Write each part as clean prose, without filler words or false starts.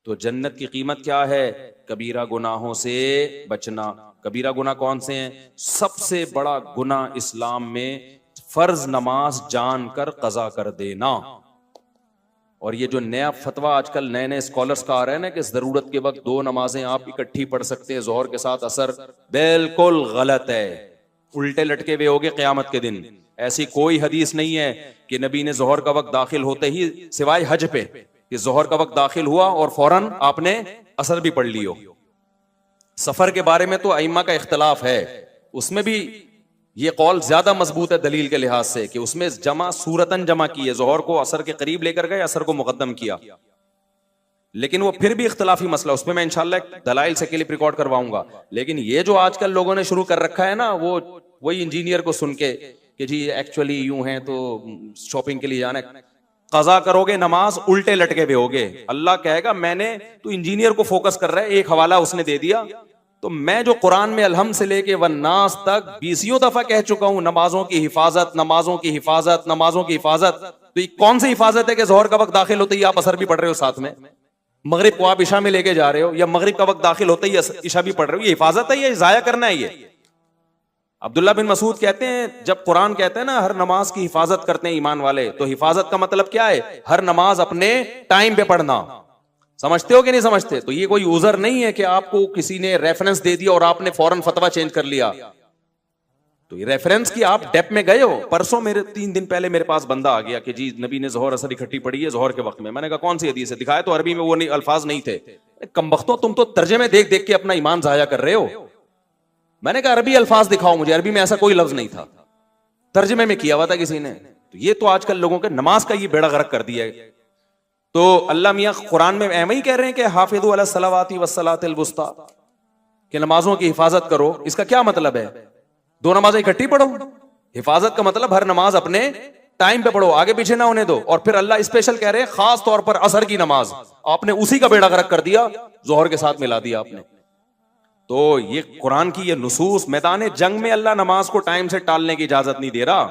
तो जन्नत की कीमत क्या है? कबीरा गुनाहों से बचना। कबीरा गुनाह कौन से हैं? सबसे बड़ा गुनाह इस्लाम में फर्ज नमाज जानकर कजा कर देना। और ये जो नया फतवा आजकल नए नए स्कॉलर्स का आ रहा है ना कि जरूरत के वक्त दो नमाजें आप इकट्ठी पढ़ सकते हैं, जोहर के साथ असर, बिल्कुल गलत है। उल्टे लटके हुए होगे क़यामत के दिन। ऐसी कोई हदीस नहीं है कि नबी ने जोहर का वक्त दाखिल होते ही, सिवाय हज पे, कि जोहर का वक्त दाखिल हुआ और फौरन आपने असर भी पढ़ लियो। सफर के बारे में तो अइम्मा का इख्तलाफ है, उसमें भी ये कौल ज्यादा मजबूत है दलील के लिहाज से कि उसमें जमा सूरतन जमा की है, जोहर को असर के करीब लेकर गए, असर को मुकद्दम किया। लेकिन वो फिर भी इख्तलाफी मसला, उसमें मैं इंशाल्लाह दलाइल से क्लिप रिकॉर्ड करवाऊंगा। लेकिन ये जो आजकल लोगों ने शुरू कर रखा है ना, वो वही इंजीनियर को सुन के कि जी एक्चुअली यूं है तो शॉपिंग के लिए जाना है, कजा करोगे नमाज उल्टे लटके हुए होगे। अल्लाह कहेगा मैंने, तो इंजीनियर को फोकस कर रहा है, एक हवाला उसने दे दिया, तो मैं जो कुरान में अलहम से लेके वन्नास तक 20 दफा कह चुका हूं, नमाजों की हिफाजत, नमाजों की हिफाजत, नमाजों की हिफाजत। तो ये कौन सी हिफाजत है कि जोहर का वक्त दाखिल होते ही आप असर भी पढ़ रहे हो साथ में, मगरिब को आप इशा में लेके जा रहे हो, या मगरिब का वक्त दाखिल होते ही इशा भी पढ़ रहे हो? ये हिफाजत है, ये जाया करना है। ये अब्दुल्ला बिन मसूद कहते हैं, जब कुरान कहते हैं ना हर नमाज की हिफाजत करते हैं ईमान वाले, तो हिफाजत का मतलब क्या है? हर नमाज अपने टाइम पे पढ़ना। समझते हो कि नहीं समझते? तो ये कोई उज़र नहीं है कि आपको किसी ने रेफरेंस दे दिया और आपने फौरन फतवा चेंज कर लिया। तो ये रेफरेंस की आप डेप में गए हो। परसों मेरे 3 दिन पहले मेरे पास बंदा आ गया कि जी नबी ने जोहर असर इकट्ठी पढ़ी है जोहर के वक्त में। मैंने कहा कौन सी हदीस है? दिखाया तो अरबी में वो नहीं, अल्फाज नहीं थे। कमबख्तों, तुम तो तर्जमे देख देख के अपना ईमान जाया कर रहे हो। मैंने कहा अरबी अल्फाज दिखाओ मुझे, अरबी में ऐसा कोई लफ्ज नहीं था, तर्जमे में किया हुआ था किसी ने। तो ये तो आजकल लोगों के नमाज का ये बेड़ा गर्क कर दिया है। तो अल्लाह मियाँ कुरान में एम ही कह रहे हैं कि हाफिज़ू अला सलावाति वस्सलातिल वुस्ता, कि नमाजों की हिफाजत करो। इसका क्या मतलब है? दो नमाजें इकट्ठी पढ़ो। हिफाजत का मतलब हर नमाज अपने टाइम पे पढ़ो, आगे पीछे ना होने दो। और फिर अल्लाह स्पेशल कह रहे हैं खास तौर पर असर की नमाज, आपने उसी का बेड़ा गर्क कर दिया, जोहर के साथ मिला दिया आपने। तो ये कुरान की ये नुसूस, मैदान जंग में अल्लाह नमाज को टाइम से टालने की इजाजत नहीं दे रहा,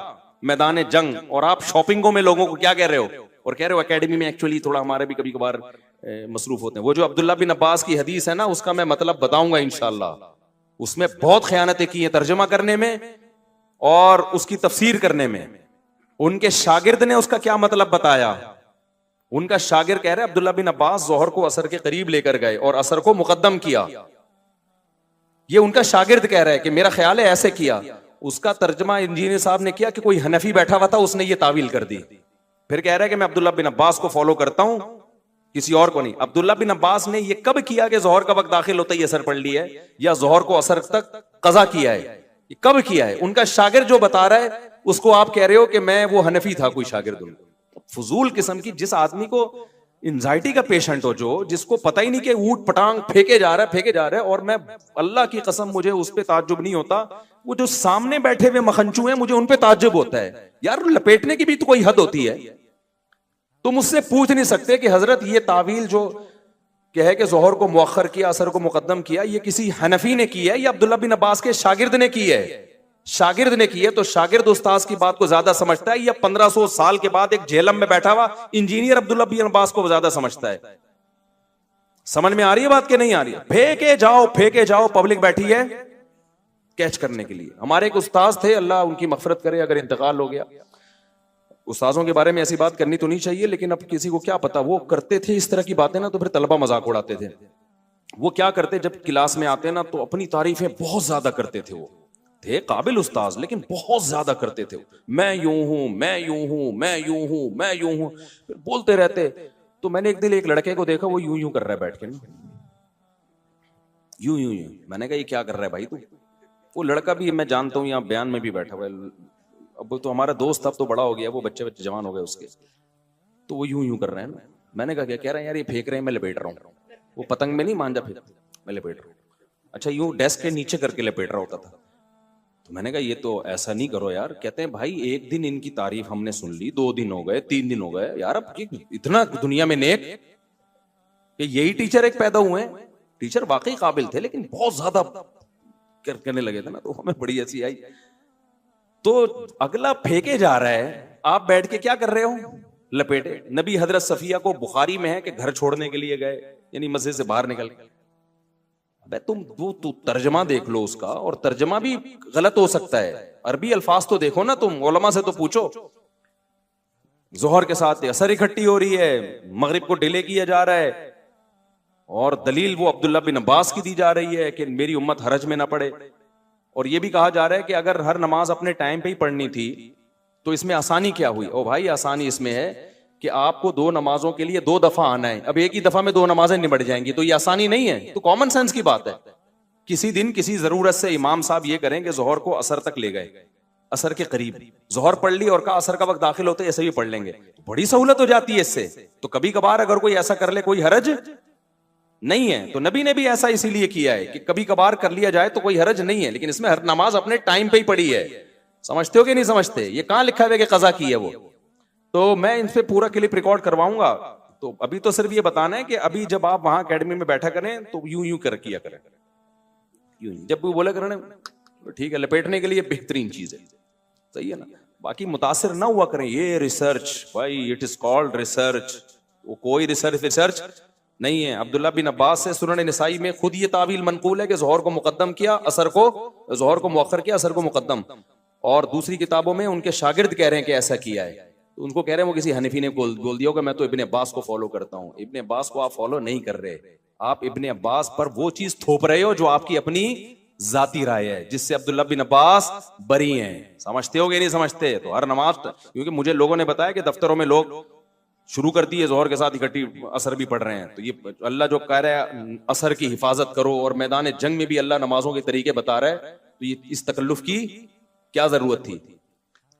मैदान जंग। और आप शॉपिंगों में लोगों को क्या कह रहे हो? और कह रहे हो एकेडमी में एक्चुअली थोड़ा हमारे भी कभी कभार मसरूफ होते हैं। वो जो अब्दुल्ला बिन अब्बास की हदीस है ना, उसका मैं मतलब बताऊंगा इंशाल्लाह। उसमें बहुत खयानतें की हैं तर्जमा करने में और उसकी तफसीर करने में। उनके शागिर्द ने उसका क्या मतलब बताया। उनका शागिर्द कह रहे हैं अब्दुल्ला बिन अब्बास जोहर को असर के करीब लेकर गए और असर को मुकद्दम किया। ये उनका शागिर्द कह रहा है कि मेरा ख्याल है ऐसे किया। उसका तर्जमा इंजीनियर साहब ने किया कि कोई हनफी बैठा हुआ था, उसने ये तावील कर दी। फिर कह रहा है कि मैं अब्दुल्ला बिन अब्बास को फॉलो करता हूं, किसी और को नहीं। अब्दुल्ला बिन अब्बास ने ये कब किया कि जोहर का वक्त दाखिल होता ही असर पढ़ लिया है, या जोहर को असर तक कजा किया है? ये कब किया है? उनका शागिर्द जो बता रहा है उसको आप कह रहे हो कि मैं वो हनफी था कोई शागिर्द। उनको फजूल किस्म की, जिस आदमी को एंजाइटी का पेशेंट हो, जो जिसको पता ही नहीं कि ऊट पटांग फेंके जा रहा है, और मैं अल्लाह की कसम मुझे उस पर ताज्जुब नहीं होता, वो जो सामने बैठे हुए मखंचू हैं मुझे उन पे ताज्जुब होता है। यार लपेटने की भी तो कोई हद होती है। तुम मुझसे पूछ नहीं सकते कि हजरत ये तावील जो कहे कि जोहर को मुअख्खर किया असर को मुकद्दम किया, ये किसी हनफी ने की है या अब्दुल्ला बिन अब्बास के शागिर्द ने की है? शागिर्द ने की है। तो शागिर्द उस्ताद की बात को ज्यादा समझता है, या 1500 साल के बाद एक जेलम में बैठा हुआ इंजीनियर अब्दुल्ला बिन अब्बास को ज्यादा समझता है? समझ में आ रही है बात कि नहीं आ रही है? फेंके जाओ, पब्लिक बैठी है कैच करने के लिए। हमारे एक उस्ताद थे, अल्लाह उनकी मगफरत करे अगर इंतकाल हो गया। उस्ताजों के बारे में ऐसी बात करनी तो नहीं चाहिए, लेकिन अब किसी को क्या पता, वो करते थे इस तरह की बातें ना, तो फिर तलबा मजाक उड़ाते थे। वो क्या करते, जब क्लास में आते ना तो अपनी तारीफें बहुत ज्यादा करते थे। वो थे काबिल उस्ताज, लेकिन बहुत ज्यादा करते थे। मैं यूं हूं, मैं यूं हूं, मैं यूं हूं, मैं यूं हूं, फिर बोलते रहते। तो मैंने एक दिन एक लड़के को देखा, वो यूं यूं कर रहा है बैठ के ना, यूं यूं यूं। मैंने कहा ये क्या कर रहा है भाई तू? वो लड़का भी मैं जानता हूँ, यहाँ बयान में भी बैठा हुआ है। अब वो तो हमारा दोस्त, अब तो बड़ा हो गया, वो बच्चे बच्चे जवान हो गए उसके। तो वो यूं यूं कर रहे हैं ना। मैंने कहा क्या कह रहे हैं? यार ये फेंक रहे हैं, मैं लपेट रहा हूँ। वो पतंग में नहीं मांझा फेंक, मैं लपेट रहा हूँ। अच्छा, यूं डेस्क के नीचे करके लपेट रहा होता था। तो मैंने कहा ये तो ऐसा नहीं करो यार। कहते हैं भाई एक दिन इनकी तारीफ हमने सुन ली, 2 दिन हो गए, 3 दिन हो गए यार, अब इतना दुनिया में नेक कि यही टीचर एक पैदा हुए हैं। टीचर वाकई काबिल थे, लेकिन बहुत ज्यादा करने लगे थे ना, तो हमें बड़ी हंसी आई। तो अगला फेंके जा रहा है, आप बैठ के क्या कर रहे हो? लपेटे। नबी हजरत सफिया को बुखारी में है कि घर छोड़ने के लिए गए, यानी मस्जिद से बाहर निकल गए। अबे तू तर्जमा देख लो उसका, और तर्जमा भी गलत हो सकता है। अरबी अल्फाज तो देखो ना, तुम उलमा से तो पूछो। जोहर के साथ असर इकट्ठी हो रही है, मगरिब को डिले किया जा रहा है, और दलील वो अब्दुल्ला बिन अब्बास की दी जा रही है कि मेरी उम्मत हरज में ना पड़े। और ये भी कहा जा रहा है कि अगर हर नमाज अपने टाइम पे ही पढ़नी थी तो इसमें आसानी क्या हुई? ओ भाई, आसानी इसमें है कि आपको 2 नमाजों के लिए 2 दफा आना है। अब एक ही दफा में 2 नमाजें निबट जाएंगी, तो ये आसानी नहीं है, तो कॉमन सेंस की बात है। किसी दिन किसी जरूरत से इमाम साहब ये करें कि जोहर को असर तक ले गए, असर के करीब जोहर पढ़ ली और कहा असर का वक्त दाखिल होते ऐसे भी पढ़ लेंगे, तो बड़ी सहूलत हो जाती है इससे। तो कभी कभार अगर कोई ऐसा कर ले, कोई हरज नहीं है। तो नबी ने भी ऐसा इसीलिए किया है कि कभी कभार कर लिया जाए तो कोई हरज नहीं है, लेकिन इसमें हर नमाज अपने टाइम पे ही पड़ी है। समझते हो कि नहीं समझते? ये कहां लिखा है कि कजा की है वो? तो मैं इनसे पूरा क्लिप रिकॉर्ड करवाऊंगा। तो अभी तो सिर्फ ये बताना है कि अभी जब आप वहां अकेडमी में बैठा करें तो यूं यूं कर किया करें, यूं जब भी बोला करें तो ठीक है, लपेटने के लिए बेहतरीन चीज है, सही है ना। बाकी मुतासिर ना हुआ करें। ये रिसर्च भाई, इट इज कॉल्ड रिसर्च, वो कोई रिसर्च नहीं है। अब्दुल्ला बिन अब्बास से सुनन निसाई में खुद ये तावील मनकूल है कि जोहर को मुकद्दम किया, असर को, जोहर को मुअख्खर किया, असर को मुकद्दम। और दूसरी किताबों में उनके शागिर्द कह रहे हैं कि ऐसा किया है। तो उनको कह रहे हैं वो किसी हनीफी ने बोल दिया होगा मैं तो इब्ने अब्बास को फॉलो करता हूं। इब्ने अब्बास को आप फॉलो नहीं कर रहे, आप इब्ने अब्बास पर वो चीज थोप रहे हो जो आपकी अपनी जाती राय है, जिससे अब्दुल्ला बिन अब्बास बरी हैं। समझते हो कि नहीं समझते? तो हर नमाज, क्योंकि मुझे लोगों ने बताया कि दफ्तरों में लोग शुरू कर दी है जोहर के साथ इकट्ठी असर भी पढ़ रहे हैं। तो ये अल्लाह जो कह रहा है असर की हिफाजत करो, और मैदान जंग में भी अल्लाह नमाजों के तरीके बता रहा है, तो ये इस तकल्लुफ की क्या जरूरत थी?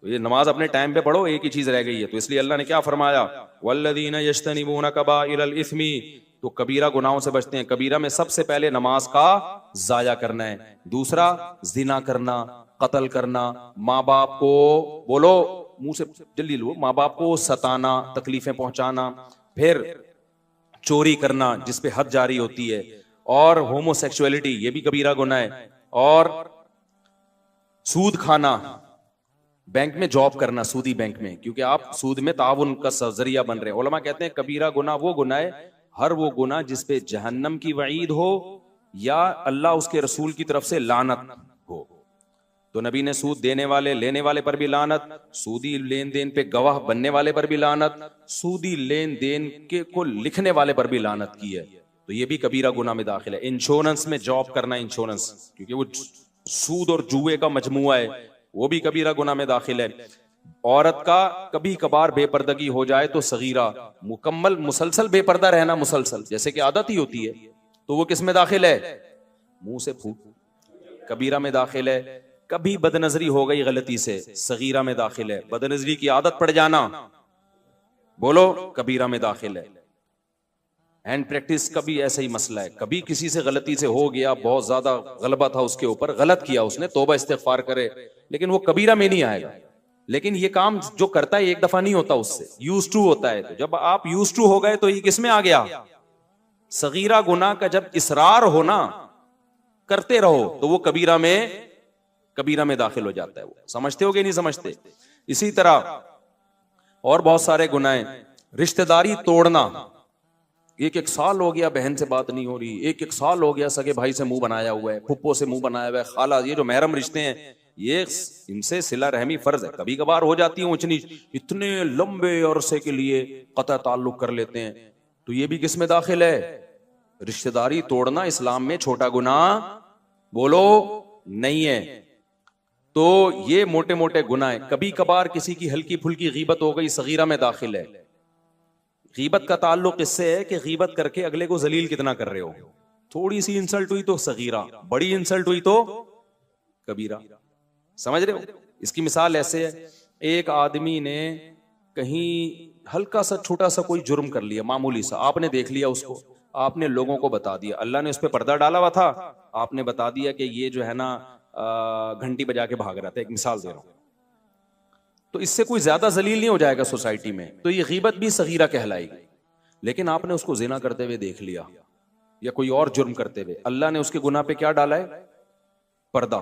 तो ये नमाज अपने टाइम पे पढ़ो, एक ही चीज रह गई है। तो इसलिए अल्लाह ने क्या फरमाया, वल्लदीना यज्तनिबूना कबाइरल इस्मी, तो कबीरा गुनाहों से बचते हैं। कबीरा में सबसे पहले नमाज का जाया करना है, दूसरा जिना करना, कत्ल करना, माँ बाप को, बोलो मुंह से जल्दी लो, माँ बाप को सताना, तकलीफें पहुंचाना, फिर चोरी करना जिसपे हद जारी होती है, और होमोसेक्सुअलिटी ये भी कबीरा गुनाह है, और सूद खाना, बैंक में जॉब करना सूदी बैंक में, क्योंकि आप सूद में ताउन का जरिया बन रहे हैं। उलमा कहते हैं कबीरा गुनाह वो गुनाह है, हर वो गुनाह जिसपे जहन्नम की वईद हो या अल्लाह उसके रसूल की तरफ से लानत हो। तो नबी ने सूद देने वाले लेने वाले पर भी लानत, सूदी लेन देन पे गवाह बनने वाले पर भी लानत, सूदी लेन देन के को लिखने वाले पर भी लानत की है। तो ये भी कबीरा गुनाह में दाखिल है। इंश्योरेंस में जॉब करना, इंश्योरेंस, क्योंकि वो सूद और जुए का मजमुआ है, वो भी कबीरा गुनाह में दाखिल है। औरत का कभी कभार बेपर्दगी हो जाए तो सगीरा, मुकम्मल मुसलसल बेपर्दा रहना, मुसलसल जैसे कि आदत ही होती है, तो वो किस में दाखिल है? मुंह से फूट, कबीरा में दाखिल है। कभी बदनजरी हो गई गलती से, सगीरा में दाखिल है। बदनजरी की आदत पड़ जाना, बोलो कबीरा में दाखिल है। हैंड प्रैक्टिस का भी ऐसा ही मसला है, कभी किसी से गलती से हो गया, बहुत ज्यादा गलबा था उसके ऊपर, गलत किया उसने, तौबा इस्तिगफार करे, लेकिन वो कबीरा में नहीं आएगा। लेकिन ये काम जो करता है एक दफा नहीं होता, उससे यूज टू होता है। तो जब आप यूज टू हो गए तो ये किस में आ गया? सगीरा गुनाह का जब इसरार हो ना, करते रहो, तो वो कबीरा में दाखिल हो जाता है। वो समझते हो कि नहीं समझते? इसी तरह और बहुत सारे गुनाह, रिश्तेदारी तोड़ना, एक साल हो गया बहन से बात नहीं हो रही, एक साल हो गया सगे भाई से मुंह बनाया हुआ है, फुप्पो से मुंह बनाया हुआ है, खाला, ये जो महरम रिश्ते हैं, ये इनसे सिला रहमी फर्ज है। कभी कभार हो जाती है ऊंच नीच, इतने लंबे अरसे के लिए कतई ताल्लुक कर लेते हैं, तो ये भी किस में दाखिल है? रिश्तेदारी तोड़ना इस्लाम में छोटा गुनाह, बोलो नहीं है। तो ये मोटे मोटे गुनाह है। कभी कभार किसी की हल्की फुल्की गीबत हो गई, सगीरा में दाखिल है। गीबत का ताल्लुक इससे है कि गीबत करके अगले को जलील कितना कर रहे हो। थोड़ी सी इंसल्ट हुई तो सगीरा, बड़ी इंसल्ट हुई तो कबीरा। समझ रहे हो? इसकी मिसाल ऐसे है, एक आदमी ने कहीं हल्का सा छोटा सा कोई जुर्म कर लिया, मामूली सा, आपने देख लिया उसको, आपने लोगों को बता दिया, अल्लाह ने उस पर पर्दा डाला हुआ था, आपने बता दिया कि ये जो है ना घंटी बजा के भाग रहा था, एक मिसाल दे रहा हूं, तो इससे कोई ज्यादा जलील नहीं हो जाएगा सोसाइटी में, तो ये गीबत भी सगीरा कहलाएगी। लेकिन आपने उसको जिना करते हुए देख लिया या कोई और जुर्म करते हुए, अल्लाह ने उसके गुनाह पे क्या डाला है? पर्दा।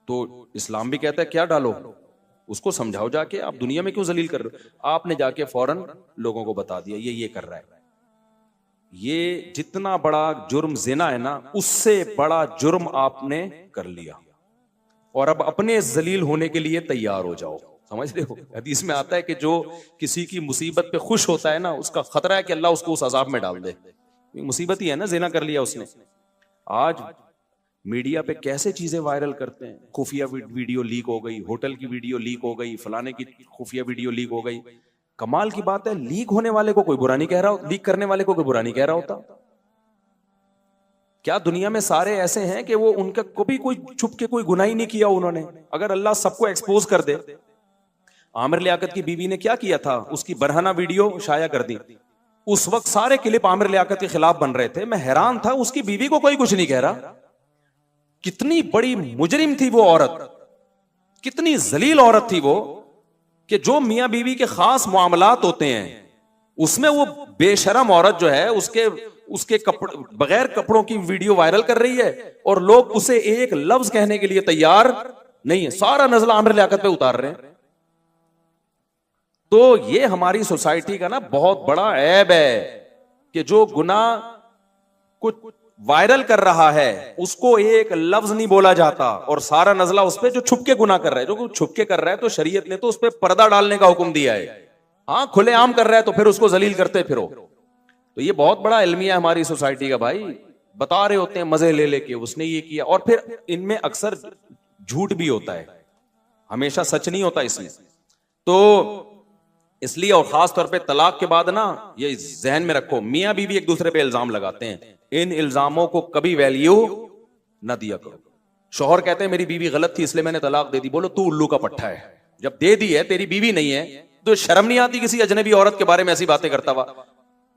तो इस्लाम भी कहता है क्या डालो? उसको समझाओ जाके, आप दुनिया में क्यों जलील कर रहे हो। आपने जाके फौरन लोगों को बता दिया ये कर रहा है। ये जितना बड़ा जुर्म जिना है ना, उससे बड़ा जुर्म आपने कर लिया, और अब अपने जलील होने के लिए तैयार हो जाओ। समझ रहे हो, हदीस में आता है कि जो किसी की मुसीबत पे खुश होता है ना, उसका खतरा है कि अल्लाह उसको उस अजाब में डाल दे। मुसीबत ही है ना, जिना कर लिया उसने। आज मीडिया पे कैसे चीजें वायरल करते हैं, खुफिया वीडियो लीक हो गई, होटल की वीडियो लीक हो गई, फलाने की खुफिया वीडियो लीक हो गई। कमाल की बात है, लीक होने वाले को कोई बुरा नहीं कह रहा, लीक करने वाले को कोई बुरा नहीं कह रहा होता। क्या दुनिया में सारे ऐसे हैं कि वो उनका कभी कोई छुप के कोई गुनाह ही नहीं किया उन्होंने? अगर अल्लाह सबको एक्सपोज कर दे। आमिर लियाकत की बीवी ने क्या किया था, उसकी बरहना वीडियो शाया कर दी। उस वक्त सारे क्लिप आमिर लियाकत के खिलाफ बन रहे थे। मैं हैरान था, उसकी बीवी को कोई कुछ नहीं कह रहा। कितनी बड़ी मुजरिम थी वो औरत, कितनी जलील औरत थी वो, कि जो मियां बीवी के खास मामलात होते हैं उसमें वो बेशरम औरत जो है उसके बगैर कपड़ों की वीडियो वायरल कर रही है, और लोग उसे एक लफ्ज कहने के लिए तैयार नहीं है। सारा नजला आमिर लियाकत पे उतार रहे हैं। तो ये हमारी सोसाइटी का ना बहुत बड़ा ऐब है कि जो गुनाह कुछ वायरल कर रहा है उसको एक लफ्ज नहीं बोला जाता, और सारा नजला उस पर जो छुप के गुनाह कर रहा है। जो छुप के कर रहा है तो शरीयत ने तो उस पर पर्दा डालने का हुक्म दिया है। हाँ, खुलेआम कर रहा है तो फिर उसको जलील करते फिरो। तो ये बहुत बड़ा इल्मिया है हमारी सोसाइटी का भाई। बता रहे होते हैं मजे ले लेके उसने ये किया, और फिर इनमें अक्सर झूठ भी होता है, हमेशा सच नहीं होता इसमें। तो इसलिए, और खास तौर पे तलाक के बाद ना, ये जहन में रखो, मियां बीवी एक दूसरे पे इल्जाम लगाते हैं, इन इल्जामों को कभी वैल्यू ना दिया करो। शौहर कहते हैं मेरी बीवी गलत थी इसलिए मैंने तलाक दे दी। बोलो तू उल्लू का पट्टा है, जब दे दी है, तेरी बीवी नहीं है, तो शर्म नहीं आती किसी अजनबी औरत के बारे में ऐसी बातें करता हुआ?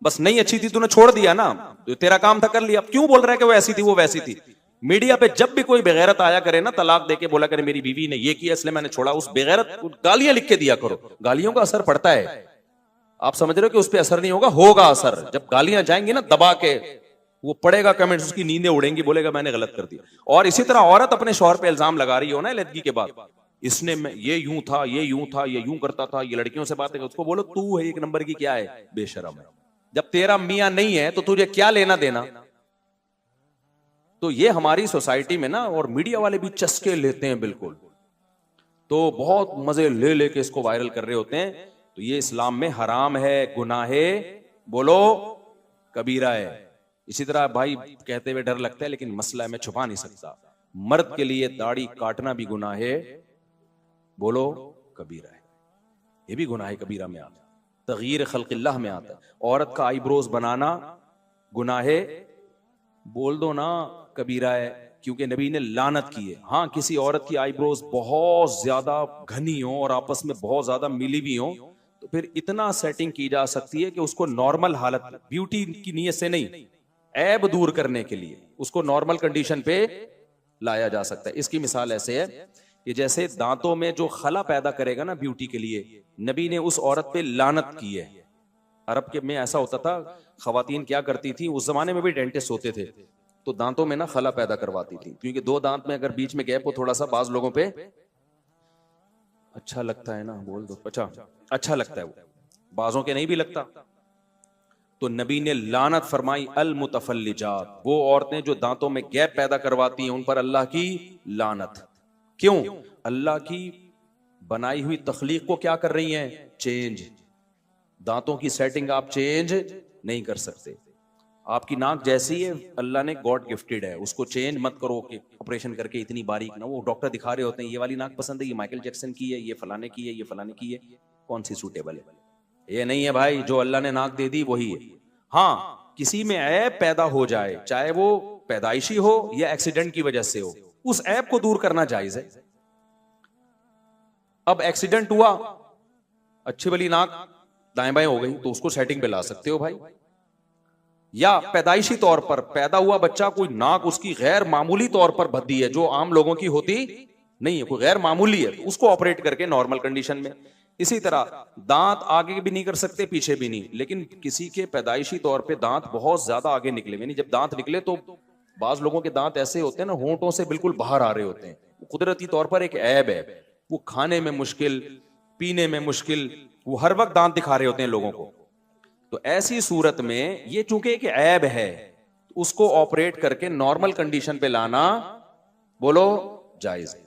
बस नहीं अच्छी थी, तूने छोड़ दिया ना, तो तेरा काम था, कर लिया। अब क्यों बोल रहा है कि वो ऐसी थी वो वैसी थी? मीडिया पे जब भी कोई बेगैरत आया करे ना, तलाक देके बोला करे मेरी बीवी ने ये किया इसलिए मैंने छोड़ा, उस बेगैरत गालियां लिख के दिया करो। गालियों का असर पड़ता है, आप समझ रहे हो कि उस पर असर नहीं होगा, होगा असर। जब गालियां जाएंगी ना दबा के, वो पढ़ेगा कमेंट्स, उसकी नींदें उड़ेंगी, बोलेगा मैंने गलत कर दिया। और इसी तरह औरत अपने शौहर पे इल्जाम लगा रही हो ना अलहदगी के बाद, इसने ये यूं था, ये यूं था, ये यूं करता था, ये लड़कियों से बातें, उसको बोलो तू है एक नंबर की क्या है, बेशरम है। जब तेरा मियां नहीं है तो तुझे क्या लेना देना? तो ये हमारी सोसाइटी में ना, और मीडिया वाले भी चस्के लेते हैं बिल्कुल, तो बहुत मजे ले लेके इसको वायरल कर रहे होते हैं। तो ये इस्लाम में हराम है, गुनाहे बोलो कबीरा है। इसी तरह भाई कहते हुए डर लगता है, लेकिन मसला है मैं छुपा नहीं सकता, मर्द के लिए दाढ़ी काटना भी गुनाह है, बोलो कबीरा है। ये भी गुनाह कबीरा में आता है, तगयीर खल्क़िल्लाह में आता है। औरत का आईब्रोज बनाना गुनाह है, बोल दो ना कबीरा है, क्योंकि नबी ने लानत की है। हाँ, किसी औरत की आईब्रोज बहुत ज्यादा घनी हो और आपस में बहुत ज्यादा मिली भी हो, तो फिर इतना सेटिंग की जा सकती है कि उसको नॉर्मल हालत, ब्यूटी की नीयत से नहीं, ऐब दूर करने के लिए उसको नॉर्मल कंडीशन पे लाया जा सकता है। इसकी मिसाल ऐसे है कि जैसे दांतों में जो खला पैदा करेगा ना ब्यूटी के लिए, नबी ने उस औरत पे लानत की है। अरब के में ऐसा होता था, खवातीन क्या करती थी, उस जमाने में भी डेंटिस्ट होते थे, तो दांतों में ना खला पैदा करवाती थी, क्योंकि दो दांत में अगर बीच में गैप हो थोड़ा सा, बाज लोगों पे अच्छा लगता है ना, बोल दो अच्छा लगता है, वो बाजों के नहीं भी लगता। तो नबी ने लानत फरमाई, अल मुतफल्लिजात, वो औरतें जो दांतों में गैप पैदा करवाती हैं उन पर अल्लाह की लानत। क्यों? अल्लाह की बनाई हुई तख्लीक को क्या कर रही हैं? चेंज। दांतों की सेटिंग आप चेंज नहीं कर सकते। आपकी नाक जैसी है, अल्लाह ने गॉड गिफ्टेड है, उसको चेंज मत करो कि ऑपरेशन करके इतनी बारीक ना। वो डॉक्टर दिखा रहे होते हैं ये वाली नाक पसंद है, ये माइकल जैक्सन की है, ये फलाने की है, ये फलाने की है, कौन सी सूटेबल है? ये नहीं है भाई, जो अल्लाह ने नाक दे दी वही है। हाँ, किसी में ऐब पैदा हो जाए, चाहे वो पैदाइशी हो या एक्सीडेंट की वजह से हो, उस ऐब को दूर करना जायज है। अब एक्सीडेंट हुआ, अच्छी वाली नाक दाएं बाएं हो गई, तो उसको सेटिंग पे ला सकते हो भाई। या पैदाइशी तौर पर पैदा हुआ बच्चा, कोई नाक उसकी गैर मामूली तौर पर भद्दी है, जो आम लोगों की होती नहीं है, कोई गैर मामूली है, उसको ऑपरेट करके नॉर्मल कंडीशन में। इसी तरह दांत आगे भी नहीं कर सकते, पीछे भी नहीं, लेकिन किसी के पैदाइशी तौर पे दांत बहुत ज्यादा आगे निकले, यानी जब दांत निकले तो बाज लोगों के दांत ऐसे होते हैं ना, होंठों से बिल्कुल बाहर आ रहे होते हैं, कुदरती तौर पर एक ऐब है। वो खाने में मुश्किल, पीने में मुश्किल, वो हर वक्त दांत दिखा रहे होते हैं लोगों को। तो ऐसी सूरत में ये चूंकि एक ऐब है, उसको ऑपरेट करके नॉर्मल कंडीशन पे लाना, बोलो, जायज है।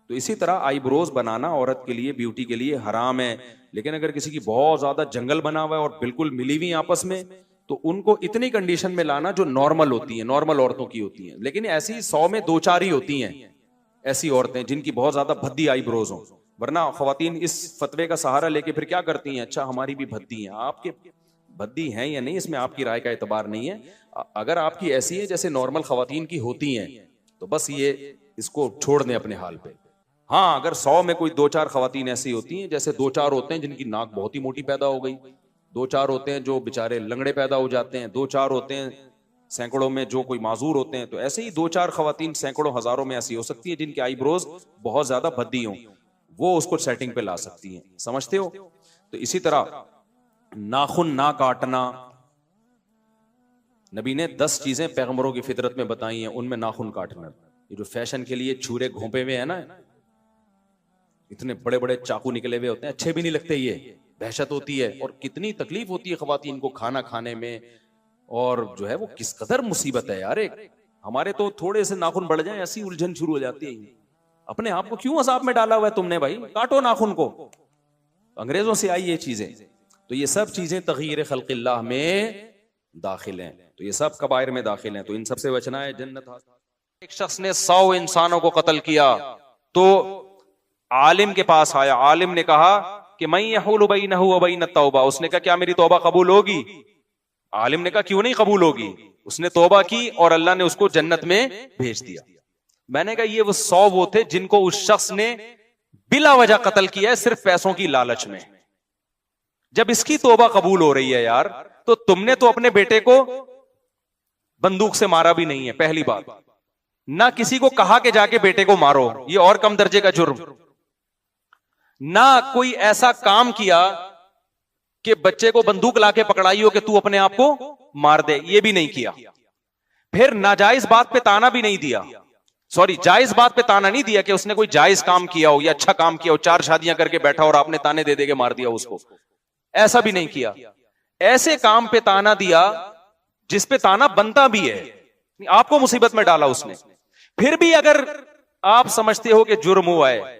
तो इसी तरह आईब्रोज बनाना औरत के लिए, ब्यूटी के लिए हराम है। लेकिन अगर किसी की बहुत ज्यादा जंगल बना हुआ है और बिल्कुल मिली हुई आपस में, तो उनको इतनी कंडीशन में लाना जो नॉर्मल होती है, नॉर्मल औरतों की होती हैं। लेकिन ऐसी 100 में 2-4 ही होती हैं ऐसी औरतें जिनकी बहुत ज्यादा भद्दी आईब्रोज हो। वरना खवातीन इस फतवे का सहारा लेके फिर क्या करती हैं, अच्छा हमारी भी भद्दी है। आपके भद्दी हैं या नहीं, इसमें आपकी राय का एतबार नहीं है। अगर आपकी ऐसी है जैसे नॉर्मल खवातीन की होती हैं, तो बस ये इसको छोड़ दें अपने हाल पे। हाँ, अगर 100 में कोई 2-4 खवातीन ऐसी होती हैं, जैसे 2-4 होते हैं जिनकी नाक बहुत ही मोटी पैदा हो गई, 2-4 होते हैं जो बेचारे लंगड़े पैदा हो जाते हैं, 2-4 होते हैं सैकड़ों में जो कोई माजूर होते हैं, तो ऐसे ही 2-4 खवातीन सैकड़ों हजारों में ऐसी हो सकती है जिनकी आईब्रोज बहुत ज्यादा भद्दी हो, वो उसको सेटिंग पे ला सकती हैं। समझते हो? तो इसी तरह नाखून ना काटना, नबी ने 10 चीजें पैगंबरों की फितरत में बताई हैं, उनमें नाखून काटना। ये जो फैशन के लिए छुरे घोंपे हुए हैं ना, इतने बड़े बड़े चाकू निकले हुए होते हैं, अच्छे भी नहीं लगते, ये दहशत होती है। और कितनी तकलीफ होती है खवातीन को खाना खाने में, और जो है वो किस कदर मुसीबत है यार। एक हमारे तो थोड़े से नाखून बढ़ जाए ऐसी उलझन शुरू हो जाती है। अपने आप को क्यों अजाब में डाला हुआ है तुमने भाई, काटो नाखून को। अंग्रेजों से आई ये चीजें। तो ये सब चीजें तगयीर खल्क़िल्लाह में दाखिल हैं, तो ये सब कबायर में दाखिल हैं। तो इन सबसे बचना है, जन्नत हासिल। एक शख्स ने 100 इंसानों को कत्ल किया, तो आलिम के पास आया। आलिम ने कहा कि मैं यहूलु बैनहु व बैन तौबा। उसने कहा क्या मेरी तौबा कबूल होगी? आलिम ने कहा क्यों नहीं कबूल होगी। उसने तौबा की और अल्लाह ने उसको जन्नत में भेज दिया। मैंने कहा ये वो 100 वो थे जिनको उस शख्स ने बिला वजह कत्ल किया है, सिर्फ पैसों की लालच में। जब इसकी तौबा कबूल हो रही है यार, तो तुमने तो अपने बेटे को बंदूक से मारा भी नहीं है, पहली बात। ना किसी को कहा कि जाके बेटे को मारो, ये और कम दर्जे का जुर्म। ना कोई ऐसा काम किया कि बच्चे को बंदूक लाके पकड़ाई हो कि तू अपने आप को मार दे, ये भी नहीं किया। फिर नाजायज बात पे ताना भी नहीं दिया, सॉरी जायज बात पे ताना नहीं दिया कि उसने कोई जायज काम किया हो या अच्छा काम किया हो, 4 शादियां करके बैठा और आपने ताने दे दे के मार दिया उसको, ऐसा भी नहीं किया। ऐसे काम पे ताना दिया जिस पे ताना बनता भी है, आपको मुसीबत में डाला उसने। फिर भी अगर आप समझते हो कि जुर्म हुआ है,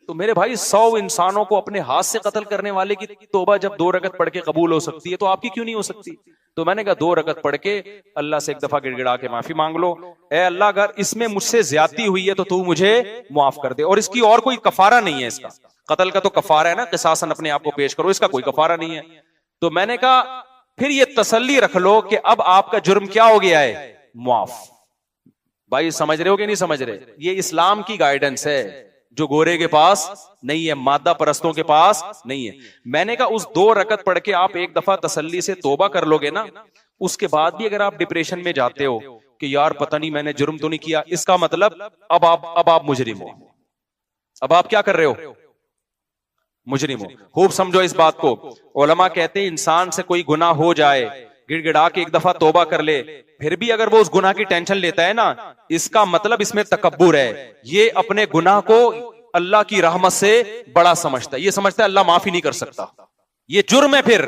तो मेरे भाई 100 इंसानों को अपने हाथ से कत्ल करने वाले की तौबा जब 2 रकत पढ़ के कबूल हो सकती है, तो आपकी क्यों नहीं हो सकती? तो मैंने कहा 2 रकत पढ़ के अल्लाह से एक दफा गिड़गिड़ा के माफी मांग लो, ए अल्लाह अगर इसमें मुझसे ज्यादती हुई है तो तू मुझे माफ कर दे। और इसकी और कोई कफारा नहीं है, इसका कत्ल का तो कफारा है ना, किसासन अपने आप को पेश करो, इसका कोई कफारा नहीं है। तो मैंने कहा फिर ये तसल्ली रख लो कि अब आपका जुर्म क्या हो गया है, माफ। भाई समझ रहे हो कि नहीं समझ रहे? ये इस्लाम की गाइडेंस है जो गोरे के पास नहीं है, मादा परस्तों के पास नहीं है। मैंने कहा उस 2 रकत पढ़ के आप एक दफा तसल्ली से तौबा कर लोगे ना, उसके बाद भी अगर आप डिप्रेशन में जाते हो कि यार पता नहीं मैंने जुर्म तो नहीं किया, इसका मतलब अब आप मुजरिम हो। अब आप क्या कर रहे हो? मुजरिम हो। खूब समझो इस बात को। उलमा कहते हैं इंसान से कोई गुनाह हो जाए, गिड़गिड़ा के एक दफा तौबा कर ले, फिर भी अगर वो उस गुनाह की टेंशन लेता है ना, इसका मतलब इसमें तकब्बुर है। ये अपने गुनाह को अल्लाह की रहमत से बड़ा समझता है, ये समझता है अल्लाह माफी नहीं कर सकता, ये जुर्म है। फिर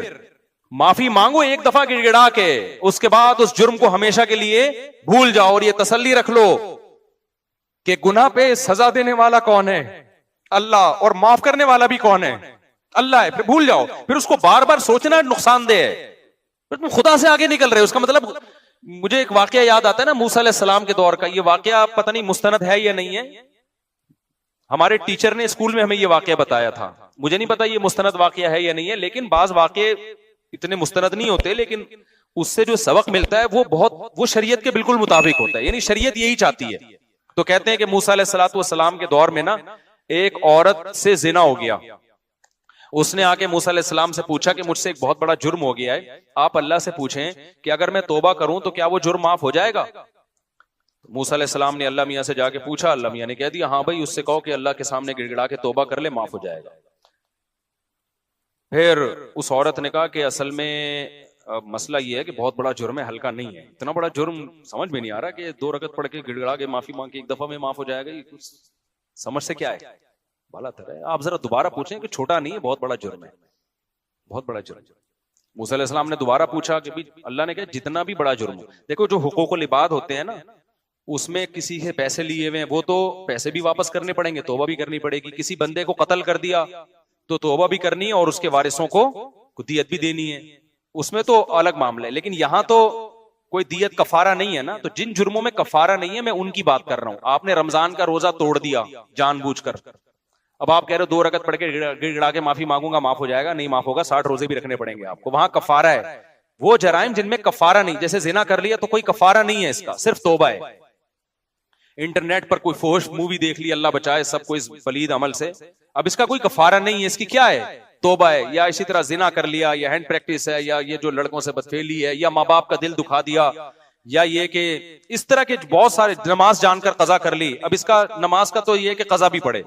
माफी मांगो एक दफा गिड़गिड़ा के, उसके बाद उस जुर्म को हमेशा के लिए भूल जाओ और ये तसल्ली रख लो कि गुनाह पे सजा देने वाला कौन है? अल्लाह। और माफ करने वाला भी कौन है? अल्लाह है। फिर भूल जाओ, फिर उसको बार बार सोचना नुकसानदेह है, फिर तुम खुदा से आगे निकल रहे हो। उसका मतलब मुझे एक वाकया याद आता है ना मूसा अलैहिस्सलाम के दौर का। ये वाकया पता नहीं मुस्तनद है या नहीं है, हमारे टीचर ने स्कूल में हमें ये वाकया बताया था। मुझे नहीं पता ये मुस्तनद वाकया है या नहीं है, लेकिन बाज वाकये इतने मुस्तनद नहीं होते, लेकिन उससे जो सबक मिलता है वो शरीयत के बिल्कुल मुताबिक होता है, यानी शरीयत यही चाहती है। तो कहते हैं कि मूसा अलैहिस्सलाम के दौर में ना एक औरत से जिना हो गया। उसने आके मूसा अलैहिस्सलाम से पूछा कि मुझसे एक बहुत बड़ा जुर्म हो गया है, आप अल्लाह से पूछें कि अगर मैं तौबा करूं तो क्या वो जुर्म माफ हो जाएगा? मूसा अलैहिस्सलाम ने अल्लाह मियां से जाके पूछा, अल्लाह मियां ने कह दिया हाँ भाई, उससे कहो कि अल्लाह के सामने गिड़गिड़ा के तौबा कर ले, माफ हो जाएगा। फिर उस औरत ने कहा कि असल में मसला ये है कि बहुत बड़ा जुर्म है, हल्का नहीं है। इतना बड़ा जुर्म समझ में नहीं आ रहा कि 2 रकत पढ़ के गिड़गिड़ा के माफी मांग के एक दफा में माफ हो जाएगा, ये कुछ समझ से क्या है? भला तरह है। आप जरा दोबारा पूछें कि छोटा नहीं है, बहुत बड़ा जुर्म है, बहुत बड़ा जुर्म। मूसा अलैहिस्सलाम ने दोबारा पूछा कि भी अल्लाह ने कहा जितना भी बड़ा जुर्म हो, देखो जो हुकूकुल इबाद होते हैं ना, उसमें किसी से पैसे लिए हुए हैं, वो तो पैसे भी वापस करने पड़ेंगे, तौबा भी करनी पड़ेगी। किसी बंदे को कत्ल कर दिया तो तौबा भी करनी है और उसके वारिसों को दियत भी देनी है, उसमें तो अलग मामला है। लेकिन यहां तो कोई दियत कफारा नहीं है ना, तो जिन जुर्मों में कफारा नहीं है मैं उनकी बात कर रहा हूं। आपने रमजान का रोजा तोड़ दिया जानबूझकर, अब आप कह रहे हो 2 रकत पढ़ के गिड़गिड़ा के माफी मांगूंगा, माफ हो जाएगा, नहीं माफ होगा, 60 रोजे भी रखने पड़ेंगे आपको, वहां कफारा है। वो जराइम जिनमें कफारा नहीं, जैसे जिना कर लिया तो कोई कफारा नहीं है, इसका सिर्फ तौबा है। इंटरनेट पर कोई फोश मूवी देख ली, अल्लाह बचाए सबको इस पलीद अमल से, अब इसका कोई कफारा नहीं है, इसकी क्या है, तौबा है। या इसी तरह जिना कर लिया, या हैंड प्रैक्टिस है, या ये जो लड़कों से बदफेली है, या माँ बाप का दिल दुखा दिया, या ये कि इस तरह के बहुत सारे, नमाज जानकर कजा कर ली, अब इसका नमाज का तो ये कि कजा भी पड़े।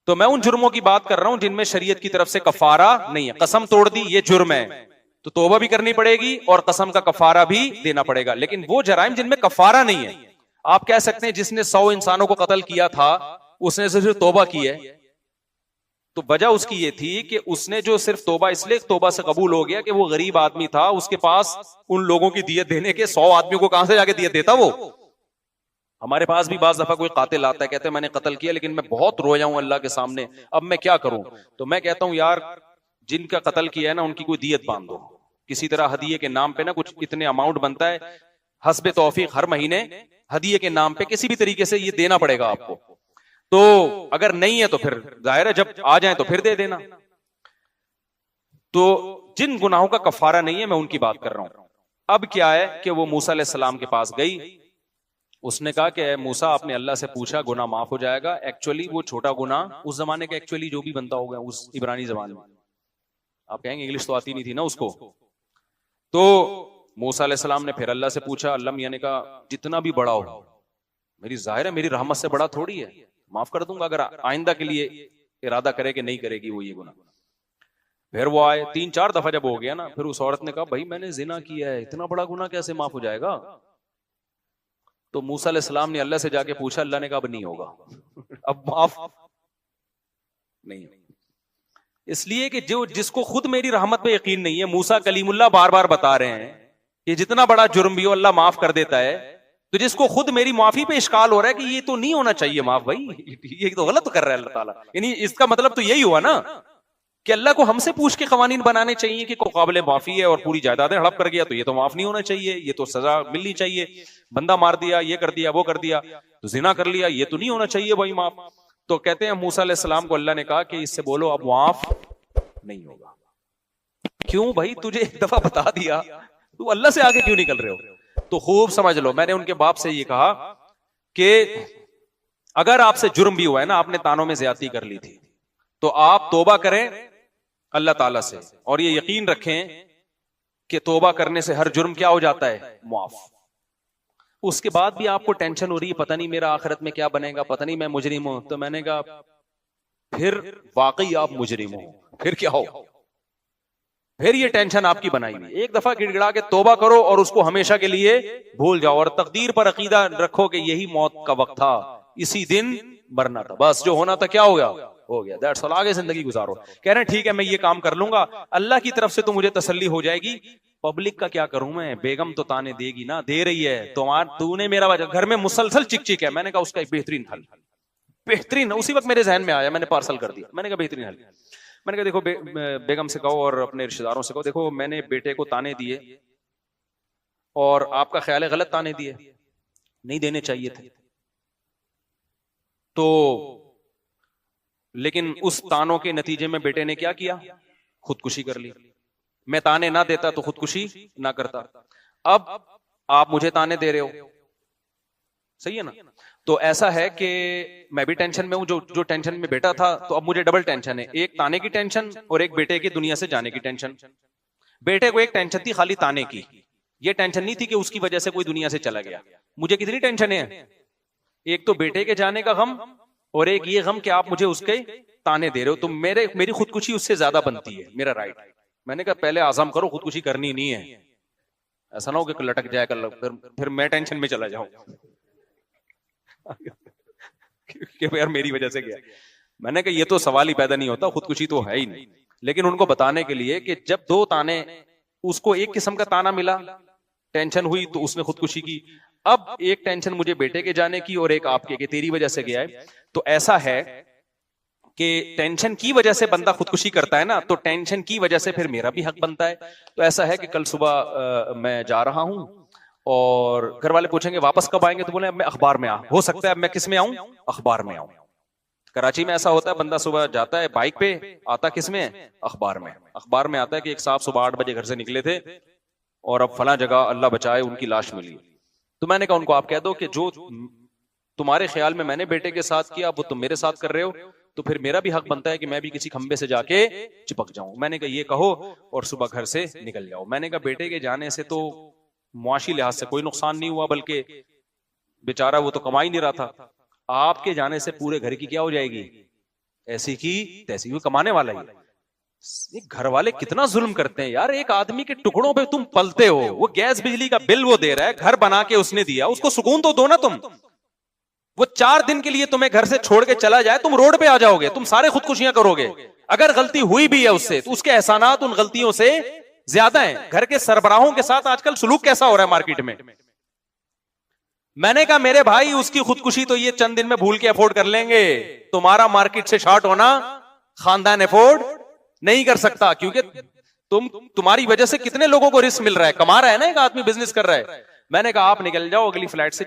तो मैं उन जुर्मों की बात कर रहा हूं जिनमें शरीयत की तरफ से कफारा नहीं है। कसम तोड़ दी, ये जुर्म है, तो तौबा भी करनी पड़ेगी और कसम का कफारा भी देना पड़ेगा। लेकिन वो जराइम जिनमें कफारा नहीं है, आप कह सकते हैं जिसने 100 इंसानों को कत्ल किया था उसने सिर्फ तौबा की है, तो वजह उसकी ये थी कि उसने जो सिर्फ तौबा, इसलिए तौबा से कबूल हो गया कि वो गरीब आदमी था, उसके पास उन लोगों की दियत देने के 100 आदमियों को कहां से जाके दियत देता वो। हमारे पास भी बाज दफा कोई कातिल आता है, कहते हैं मैंने कत्ल किया लेकिन मैं बहुत रोया हूं अल्लाह के सामने, अब मैं क्या करूं। तो मैं कहता हूं यार जिनका कत्ल किया है ना उनकी कोई दियत बांध दो किसी तरह, हदिये के नाम पे ना कुछ इतने अमाउंट बनता है, हस्बे तौफीक हर महीने हदिये के नाम पे किसी भी तरीके से ये देना पड़ेगा आपको। तो अगर नहीं है तो फिर जाहिर है जब आ जाए तो फिर दे देना। तो जिन गुनाहों का कफारा नहीं है मैं उनकी बात कर रहा हूं। अब क्या है कि वो मूसा अलैहिस्सलाम के पास गई, उसने कहा कि मूसा आपने अल्लाह से पूछा गुनाह माफ हो जाएगा। एक्चुअली वो छोटा गुनाह उस जमाने का एक्चुअली जो भी बनता होगा उस इब्रानी जबान में, आप कहेंगे इंग्लिश तो आती नहीं थी ना उसको। तो मूसा अलैहिस्सलाम ने फिर अल्लाह से पूछा, अल्लाह मियां ने कहा जितना भी बड़ा हो, मेरी जाहिर है मेरी रहमत से बड़ा थोड़ी है, माफ कर दूंगा अगर आइंदा के लिए इरादा करे कि नहीं करेगी वो ये गुनाह। फिर वो आए 3-4 दफा जब हो गया ना, फिर उस औरत ने कहा भाई मैंने जिना किया है, इतना बड़ा गुनाह कैसे माफ हो जाएगा। तो मूसा अलैहिस्सलाम ने अल्लाह से जाके पूछा, अल्लाह ने कहा अब नहीं होगा, अब माफ नहीं। इसलिए कि जो जिसको खुद मेरी रहमत पे यकीन नहीं है, मूसा कलीमुल्लाह बार बार बता रहे हैं कि जितना बड़ा जुर्म भी हो अल्लाह माफ कर देता है, तो जिसको खुद मेरी माफी पे इश्काल हो रहा है कि ये तो नहीं होना चाहिए माफ, भाई ये तो गलत कर रहा है अल्लाह ताला, यानी इसका मतलब तो यही हुआ ना कि अल्लाह को हमसे पूछ के कवानीन बनाने चाहिए कि काबिल माफी है और पूरी जायदादें हड़प कर गया तो ये तो माफ नहीं होना चाहिए, ये तो सजा मिलनी चाहिए, बंदा मार दिया, ये कर दिया, वो कर दिया, तो जिना कर लिया, ये तो नहीं होना चाहिए भाई माफ। तो कहते हैं मूसा अलैहिस्सलाम को अल्लाह ने कहा कि इससे बोलो अब माफ नहीं होगा। क्यों भाई, तुझे एक दफा बता दिया, तू अल्लाह से आगे क्यों निकल रहे हो। तो खूब समझ लो, मैंने उनके बाप से ये कहा कि अगर आपसे जुर्म भी हुआ है ना, आपने तानों में ज्यादती कर ली थी, तो आप तौबा करें अल्लाह ताला से, और ये यकीन रखें कि तौबा करने से हर जुर्म क्या हो जाता है, माफ। उसके बाद भी आपको टेंशन हो रही है, पता नहीं मेरा आखिरत में क्या बनेगा, पता नहीं मैं मुजरिम हूं, तो मैंने कहा फिर वाकई आप मुजरिम हो, फिर क्या हो, फिर ये टेंशन आपकी बनाई हुई। एक दफा गिड़गिड़ा के तौबा करो और उसको हमेशा के लिए भूल जाओ, और तकदीर पर अकीदा रखो कि यही मौत का वक्त था, इसी दिन मरना था, बस जो होना था क्या हो गया, हो गया, दैट्स ऑल, आगे जिंदगी गुजारो। कह रहे हैं ठीक है मैं ये काम कर लूंगा, अल्लाह की तरफ से तो मुझे तसल्ली हो जाएगी, पब्लिक का क्या करूं मैं, बेगम तो ताने देगी ना, दे रही है, तूने मेरा वजह, घर में मुसलसल चिक चिक है। मैंने कहा उसका एक बेहतरीन हल, बेहतरीन, उसी वक्त मेरे जहन में आया, मैंने पार्सल कर दिया, मैंने कहा बेहतरीन हल। मैंने कहा देखो बेगम से कहो और अपने रिश्तेदारों से कहो, देखो मैंने बेटे को ताने दिए और आपका ख्याल है गलत ताने दिए, नहीं देने चाहिए थे, तो लेकिन उस तानों के नतीजे में बेटे ने क्या किया, खुदकुशी कर ली। मैं ताने ना देता तो खुदकुशी ना करता, अब आप मुझे ताने दे रहे हो, सही है ना। तो ऐसा है कि मैं भी टेंशन में हूं, जो टेंशन में बेटा था, तो अब मुझे डबल टेंशन है, एक ताने की टेंशन और एक बेटे की दुनिया से जाने की टेंशन। बेटे को एक टेंशन थी खाली ताने की, ये टेंशन नहीं थी कि उसकी वजह से कोई दुनिया से चला गया। मुझे कितनी टेंशन है, एक तो बेटे के जाने का गम और एक ये गम कि आप मुझे उसके ताने दे रहे हो, तो मेरी खुदकुशी उससे ज्यादा बनती है, मेरा राइट। मैंने कहा पहले आज़म करो, खुदकुशी करनी नहीं है, ऐसा ना हो कि लटक जाए कल, फिर मैं टेंशन में चला जाऊं कि यार मेरी वजह से गया। मैंने कहा ये तो सवाल ही पैदा नहीं होता, खुदकुशी तो है ही नहीं। लेकिन उनको बताने के लिए कि जब दो ताने, उसको एक किस्म का ताना मिला, टेंशन हुई तो उसने खुदकुशी की। अब एक टेंशन मुझे बेटे के जाने की और एक आपके कि तेरी वजह से गया है। तो ऐसा है कि टेंशन की वजह से बंदा खुदकुशी करता है ना, तो टेंशन की वजह से फिर मेरा भी हक बनता है। तो ऐसा है कि कल सुबह मैं जा रहा हूं और घर वाले पूछेंगे वापस कब आएंगे, तो बोले अब मैं अखबार में हो सकता है अब मैं किस में आऊं, अखबार में आऊं। कराची में ऐसा होता है, बंदा सुबह जाता है बाइक पे, आता किस में, अखबार में। अखबार में आता है कि एक साहब सुबह 8 बजे घर से निकले थे और अब फला जगह अल्लाह बचाए उनकी लाश मिली। तो मैंने कहा उनको आप कह दो कि जो तुम्हारे ख्याल में मैंने बेटे के साथ किया वो तुम मेरे साथ कर रहे हो, तो फिर मेरा भी हक बनता है कि मैं भी किसी खंबे से जाके चिपक जाऊं। मैंने कहा ये कहो और सुबह घर से निकल जाओ। मैंने कहा बेटे के जाने से तो मुआशी लिहाज से कोई नुकसान नहीं हुआ, बल्कि बेचारा वो तो कमा ही नहीं रहा था। आपके जाने से पूरे घर की क्या हो जाएगी, ऐसी की तैसी, वो कमाने वाला ही। ये घर वाले कितना जुल्म करते हैं यार, एक आदमी के टुकड़ों पे तुम पलते हो, वो गैस बिजली का बिल वो दे रहा है, घर बना के उसने दिया, उसको सुकून तो दो ना तुम। वो 4 दिन के लिए तुम्हें घर से छोड़ के चला जाए, तुम रोड पे आ जाओगे, तुम सारे खुदकुशियां करोगे। अगर गलती हुई भी है उससे तो उसके एहसानात उन गलतियों से ज्यादा हैं। घर के सरबराहों के साथ आजकल सुलूक कैसा हो रहा है मार्केट में। मैंने कहा मेरे भाई उसकी खुदकुशी तो ये चंद दिन में भूल के अफोर्ड कर लेंगे, तुम्हारा मार्केट से शॉर्ट होना खानदान अफोर्ड नहीं कर सकता, क्योंकि तुम्हारी वजह से कितने लोगों को रिस्क मिल रहा है, कमा रहा है ना एक आदमी, बिजनेस कर रहा है। मैंने कहा आप निकल जाओ अगली फ्लाइट से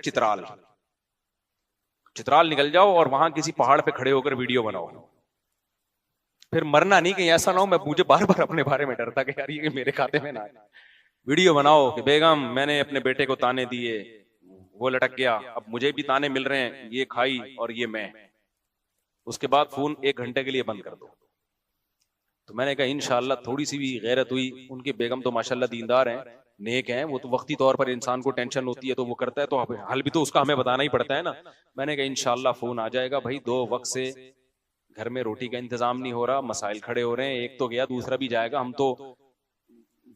चित्राल निकल जाओ और वहां किसी पहाड़ पे खड़े होकर वीडियो बनाओ। फिर मरना नहीं, कहीं ऐसा ना हो मैं मुझे बार बार अपने बारे में डरता कि यार ये मेरे खाते में ना आए। वीडियो बनाओ कि बेगम मैंने अपने बेटे को ताने दिए, वो लटक गया, अब मुझे भी ताने मिल रहे हैं, ये खाई और ये मैं। उसके बाद फोन 1 घंटे के लिए बंद कर दो। तो मैंने कहा इंशाअल्लाह थोड़ी सी भी गैरत हुई, उनके बेगम तो माशाल्लाह दीनदार हैं, नेक हैं, वो तो वक्ती तौर पर इंसान को टेंशन होती है तो वो करता है, तो हल भी तो उसका हमें बताना ही पड़ता है ना। मैंने कहा इंशाअल्लाह फोन आ जाएगा भाई, 2 वक्त से घर में रोटी का इंतजाम नहीं हो रहा, मसाइल खड़े हो रहे हैं, एक तो गया दूसरा भी जाएगा, हम तो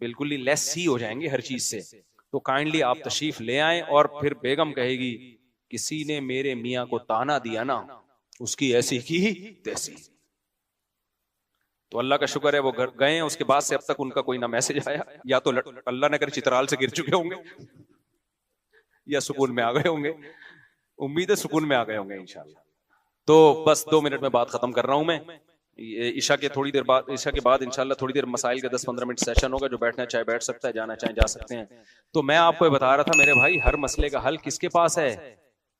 बिल्कुल ही लेस ही हो जाएंगे हर चीज से, तो काइंडली आप तशरीफ ले आए। और फिर बेगम कहेगी किसी ने मेरे मियाँ को ताना दिया ना, उसकी ऐसी की तैसी। तो अल्लाह का शुक्र है वो घर गए हैं, उसके बाद से अब तक उनका कोई ना मैसेज आया, या तो अल्लाह ने करे चित्राल से गिर चुके होंगे या सुकून में आ गए होंगे। उम्मीद है सुकून में आ गए होंगे इंशाल्लाह। तो बस 2 मिनट में बात खत्म कर रहा हूं मैं। ईशा के थोड़ी देर बाद, ईशा के बाद इंशाल्लाह थोड़ी देर मसाइल का 10-15 मिनट सेशन होगा, जो बैठना चाहे बैठ सकता है, जाना चाहे जा सकते हैं। तो मैं आपको बता रहा था मेरे भाई, हर मसले का हल किसके पास है,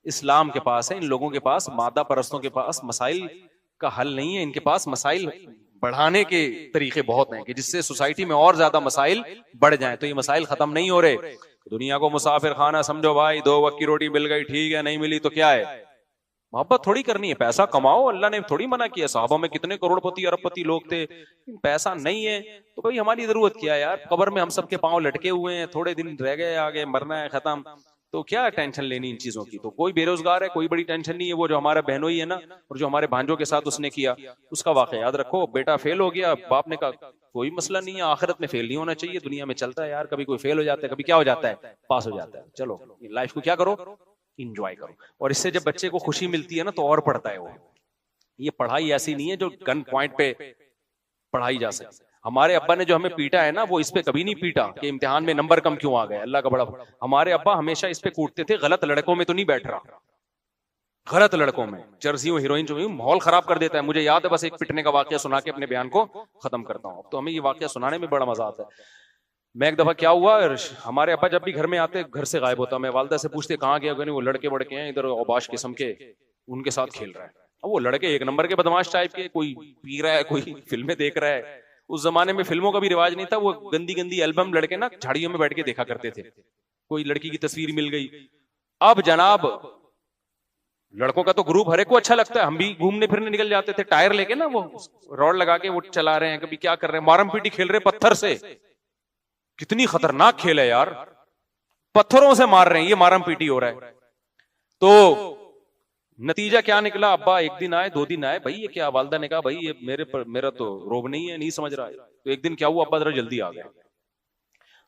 इस्लाम के पास है। इन लोगों के पास, मादा परस्तों के पास मसाइल का हल नहीं है, इनके पास मसाइल बढ़ाने के तरीके बहुत हैं कि जिससे सोसाइटी में और ज्यादा मसाइल बढ़ जाएं। तो ये मसाइल खत्म नहीं हो रहे। दुनिया को मुसाफिर खाना समझो भाई, 2 वक्त की रोटी मिल गई ठीक है, नहीं मिली तो क्या है, मोहब्बत थोड़ी करनी है, पैसा कमाओ, अल्लाह ने थोड़ी मना किया। साहबों में कितने करोड़पति अरबपति लोग थे, पैसा नहीं है तो भाई हमारी जरूरत क्या है यार, कब्र में हम सबके पांव लटके हुए हैं, थोड़े दिन रह गए, आगे मरना है, खत्म, तो क्या टेंशन लेनी इन चीजों की। तो कोई बेरोजगार है, कोई बड़ी टेंशन नहीं है। वो जो हमारा बहनोई है ना, और जो हमारे भांजों के साथ उसने किया, उसका वाकया याद रखो, बेटा फेल हो गया, बाप ने कहा कोई मसला नहीं है, आखिरत में फेल नहीं होना चाहिए, दुनिया में चलता है यार, कभी कोई फेल हो जाता है, कभी क्या हो जाता है, पास हो जाता है। चलो लाइफ को क्या करो, इंजॉय करो। और इससे जब बच्चे को खुशी मिलती है ना तो और पढ़ता है वो। ये पढ़ाई ऐसी नहीं है जो गन पॉइंट पे पढ़ाई जा सकती। हमारे अब्बा ने जो हमें पीटा है ना, वो इस पे कभी नहीं पीटा कि इम्तिहान में नंबर कम क्यों आ गए, अल्लाह का बड़ा। हमारे अब्बा हमेशा इस पे कूटते थे, गलत लड़कों में तो नहीं बैठ रहा, गलत लड़कों में, चर्सियों हीरोइन जो माहौल खराब कर देता है। मुझे याद है, बस एक पिटने का वाकया सुना के अपने बयान को खत्म करता हूँ। तो हमें ये वाकया सुनाने में बड़ा मजा आता है। मैं एक दफा क्या हुआ, हमारे अब्बा जब भी घर में आते घर से गायब होता, मैं वालदा से पूछते कहाँ गया, वो लड़के बड़के हैं इधर औबाश किस्म के, उनके साथ खेल रहा है। अब वो लड़के 1 नंबर के बदमाश टाइप के, कोई पी रहा है, कोई फिल्में देख रहा है। उस जमाने में फिल्मों का भी रिवाज नहीं था, वो गंदी गंदी एल्बम लड़के ना झाड़ियों में बैठ के देखा करते थे, कोई लड़की की तस्वीर मिल गई। अब जनाब लड़कों का तो ग्रुप हर एक को अच्छा लगता है, हम भी घूमने फिरने निकल जाते थे, टायर लेके ना, वो रॉड लगा के वो चला रहे हैं, कभी क्या कर रहे हैं, मारम पीटी खेल रहे हैं पत्थर से। कितनी खतरनाक खेल है यार, पत्थरों से मार रहे हैं, ये मारम पीटी हो रहा है। तो नतीजा क्या निकला, अब्बा 1 दिन आए, 2 दिन आए, भाई ये क्या, वालदा ने कहा भाई ये मेरा तो रोब नहीं है, नहीं समझ रहा है। तो एक दिन क्या हुआ, अब्बा जरा जल्दी आ गए,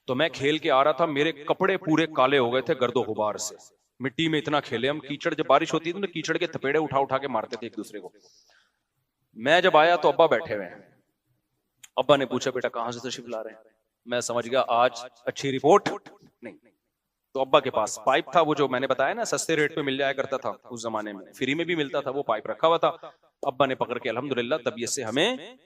तो मैं खेल के आ रहा था, मेरे कपड़े पूरे काले हो गए थे गर्दो गुबार से, मिट्टी में इतना खेले हम, कीचड़ जब बारिश होती थी तो कीचड़ के थपेड़े उठा उठा के मारते थे एक दूसरे को। मैं जब आया तो अब्बा बैठे हुए हैं। अब्बा ने पूछा बेटा कहां से तशरीफ ला रहे हैं? मैं समझ गया आज अच्छी रिपोर्ट नहीं। तो अब्बा के पास पाइप था, वो जो मैंने बताया ना सस्ते रेट पे मिल जाया करता था उस जमाने में, फ्री में भी मिलता था, वो पाइप रखा हुआ था। अब्बा ने पकड़ के अल्हम्दुलिल्लाह तबीयत से हमें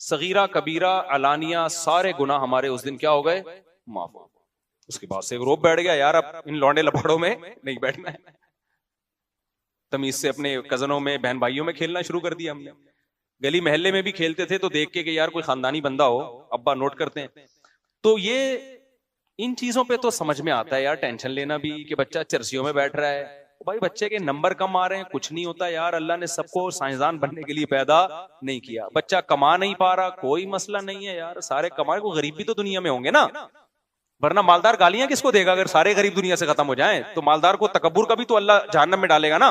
सगीरा कबीरा अलानिया सारे गुनाह हमारे उस दिन क्या हो गए, माफ हो। उसके बाद से एक रोब बैठ गया यार, अब इन लौंडे लफड़ों में नहीं बैठना है। तमीज से अपने कजनों में बहन भाइयों में खेलना शुरू कर दिया हमने। गली महल्ले में भी खेलते थे तो देख के कि यार कोई खानदानी बंदा हो, अब्बा नोट करते हैं। तो ये इन चीजों पे तो समझ में आता है यार, टेंशन लेना भी कि बच्चा चर्सियों में बैठ रहा है। भाई बच्चे के नंबर कम आ रहे हैं, कुछ नहीं होता यार, अल्लाह ने सबको साइंसदान बनने के लिए पैदा नहीं किया। बच्चा कमा नहीं पा रहा, कोई मसला नहीं है यार, सारे कमाए, को गरीब भी तो दुनिया में होंगे ना, वरना मालदार गालियां किसको देगा? अगर सारे गरीब दुनिया से खत्म हो जाएं तो मालदार को तकब्बुर का भी तो अल्लाह जहन्नम में डालेगा ना।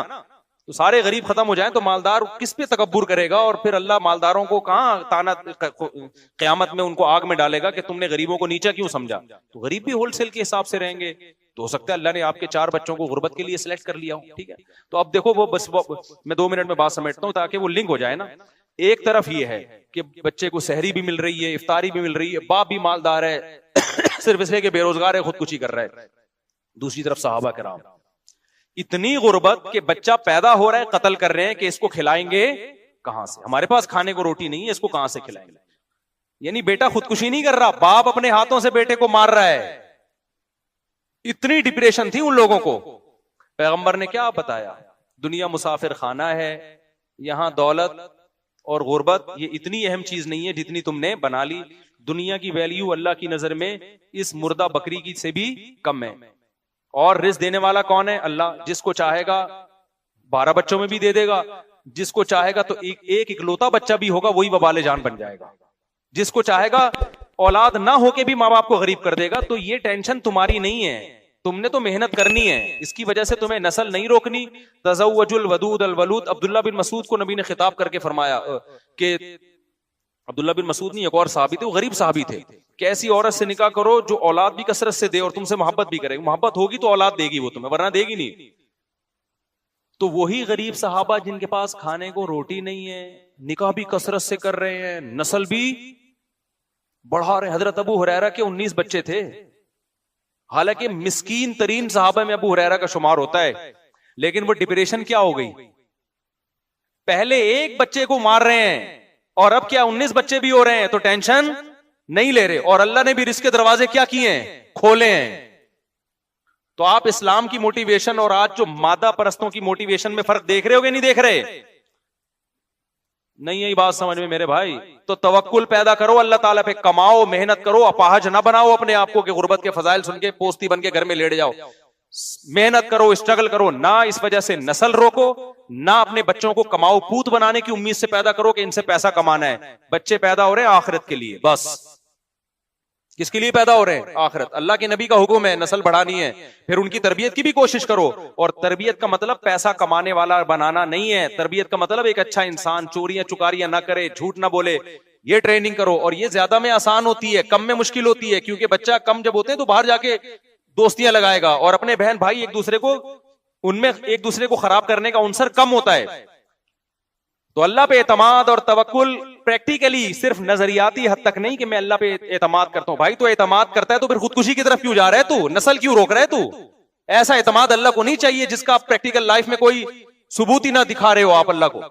तो सारे गरीब खत्म हो जाएं तो मालदार किस पे तकब्बुर करेगा? और फिर अल्लाह मालदारों को कहां ताना क़यामत में उनको आग में डालेगा कि तुमने गरीबों को नीचा क्यों समझा? तो गरीब भी होलसेल के हिसाब से रहेंगे। तो हो सकता है अल्लाह ने आपके 4 बच्चों को गुर्बत के लिए सिलेक्ट कर लिया हो, ठीक है। तो अब देखो वो बस मैं 2 मिनट में बात समेटता हूं ताकि वो लिंक हो जाए ना। एक तरफ ये है कि बच्चे को सहरी भी मिल रही है, इफ्तारी भी मिल रही है, बाप भी मालदार है सिर्फ इसलिए कि बेरोजगार है, खुदकुशी कर रहा है। दूसरी तरफ सहाबा किराम इतनी गुर्बत के बच्चा पैदा हो रहा है, कत्ल कर रहे हैं कि इसको खिलाएंगे कहां से? हमारे पास खाने को रोटी नहीं है, इसको कहां से खिलाएंगे? यानी बेटा खुदकुशी नहीं कर रहा, बाप अपने हाथों से बेटे को मार रहा है। इतनी डिप्रेशन थी उन लोगों को। पैगंबर ने क्या बताया? दुनिया मुसाफिर खाना है, यहां दौलत और गुर्बत ये इतनी अहम चीज नहीं है जितनी तुमने बना ली। दुनिया की वैल्यू अल्लाह की नजर में इस मुर्दा बकरी की से भी कम है। और रिस्क देने वाला कौन है? अल्लाह। जिसको चाहेगा 12 बच्चों में भी दे देगा, जिसको चाहेगा तो एक इकलौता बच्चा भी होगा वही वबाले जान बन जाएगा, जिसको चाहेगा औलाद ना होके भी माँ बाप को गरीब कर देगा। तो ये टेंशन तुम्हारी नहीं है, तुमने तो मेहनत करनी है, इसकी वजह से तुम्हें नस्ल नहीं रोकनी। तज़व्वजुल वदूद अल वलूद। अब्दुल्ला बिन मसूद को नबी ने खिताब करके फरमाया कि अब्दुल्ला बिन मसूद नहीं, एक और साहबी थे, वो गरीब साहबी थे, कि ऐसी औरत से निकाह करो जो औलाद भी कसरत से दे और तुमसे मोहब्बत भी करेगी। मोहब्बत होगी तो औलाद देगी वो तुम्हें, वरना देगी नहीं। तो वही गरीब सहाबा जिनके पास खाने को रोटी नहीं है, निकाह भी कसरत से कर रहे हैं, नस्ल भी बढ़ा रहे। हजरत अबू हुरैरा के 19 बच्चे थे, हालांकि मिस्कीन तरीन सहाबा में अबू हुरैरा का शुमार होता है। लेकिन वो डिप्रेशन क्या हो गई? पहले एक बच्चे को मार रहे हैं और अब क्या 19 बच्चे भी हो रहे हैं, तो टेंशन नहीं ले रहे। और अल्लाह ने भी रिस्क के दरवाजे क्या किए हैं? खोले हैं। तो आप इस्लाम की मोटिवेशन और आज जो मादा परस्तों की मोटिवेशन में फर्क देख रहे हो कि नहीं देख रहे? नहीं, यही बात समझ में मेरे भाई। तो तवक्कुल पैदा करो अल्लाह ताला पे, कमाओ, मेहनत करो, अपाहज ना बनाओ अपने आप को कि गुर्बत के फजाइल सुन के पोस्ती बन के घर में लेट जाओ। मेहनत करो, स्ट्रगल करो, ना इस वजह से नस्ल रोको, ना अपने बच्चों को कमाओ पूत बनाने की उम्मीद से पैदा करो कि इनसे पैसा कमाना है। बच्चे पैदा हो रहे हैं आखिरत के लिए, बस। किसके लिए पैदा हो रहे हैं? आखिरत। अल्लाह के नबी का हुक्म है नस्ल बढ़ानी है, फिर उनकी तरबियत की भी कोशिश करो। और तरबियत का मतलब पैसा कमाने वाला बनाना नहीं है, तरबियत का मतलब एक अच्छा इंसान, चोरियां चुकारियां ना करे, झूठ ना बोले, ये ट्रेनिंग करो। और ये ज्यादा में आसान होती है, कम में मुश्किल होती है, क्योंकि बच्चा कम जब होते हैं तो बाहर जाके दोस्तियां लगाएगा और अपने बहन भाई एक दूसरे को, उनमें एक दूसरे को खराब करने का अवसर कम होता है। तो अल्लाह पे एतमाद और तवक्कुल प्रैक्टिकली, सिर्फ नजरियाती हद तक नहीं कि मैं अल्लाह पे एतमाद करता हूं। भाई तो एतमाद करता है तो फिर खुदकुशी की तरफ क्यों जा रहा है तू? नस्ल क्यों रोक रहा है तू? ऐसा एतमाद अल्लाह को नहीं चाहिए जिसका आप प्रैक्टिकल लाइफ में कोई सबूत ही ना दिखा रहे हो आप अल्लाह को।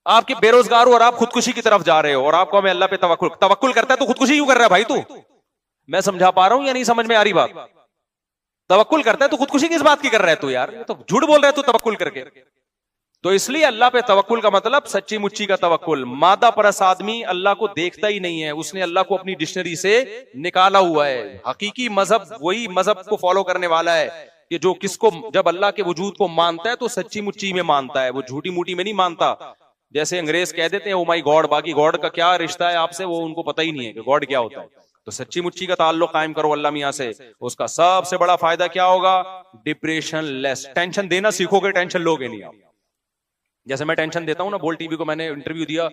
आपके बेरोजगार हो और आप खुदकुशी की तरफ जा रहे हो और आपको मैं अल्लाह पे तवक्कुल करता है तो खुदकुशी क्यों कर रहा है भाई तू? मैं समझा पा रहा हूं या नहीं समझ में आ रही बात? तवक्कुल करता है तो खुदकुशी किस बात की कर रहा है तू यार? तो झूठ बोल रहा है तू तवक्कुल करके। तो इसलिए अल्लाह पे तवक्कुल का मतलब सच्ची मुच्ची का तवक्कुल। मादा परस आदमी अल्लाह को देखता ही नहीं है, उसने अल्लाह को अपनी डिक्शनरी से निकाला हुआ है। हकीकी मजहब वही मजहब को फॉलो करने वाला है कि जो किसको जब अल्लाह के वजूद को मानता है तो सच्ची मुच्ची में मानता है, वो झूठी मूठी में नहीं मानता। जैसे अंग्रेज कह देते हैं ओ माई गॉड, बाकी गॉड का क्या रिश्ता है आपसे वो उनको पता ही नहीं है कि गॉड क्या होता है। तो सच्ची मुच्ची का ताल्लुक कायम करो अल्लाह मियां से, उसका सबसे बड़ा फायदा क्या होगा? Depression less. टेंशन देना सीखोगे, टेंशन लोगे नहीं आप। जैसे मैं टेंशन देता हूं ना, बोल टीवी को मैंने इंटरव्यू दिया,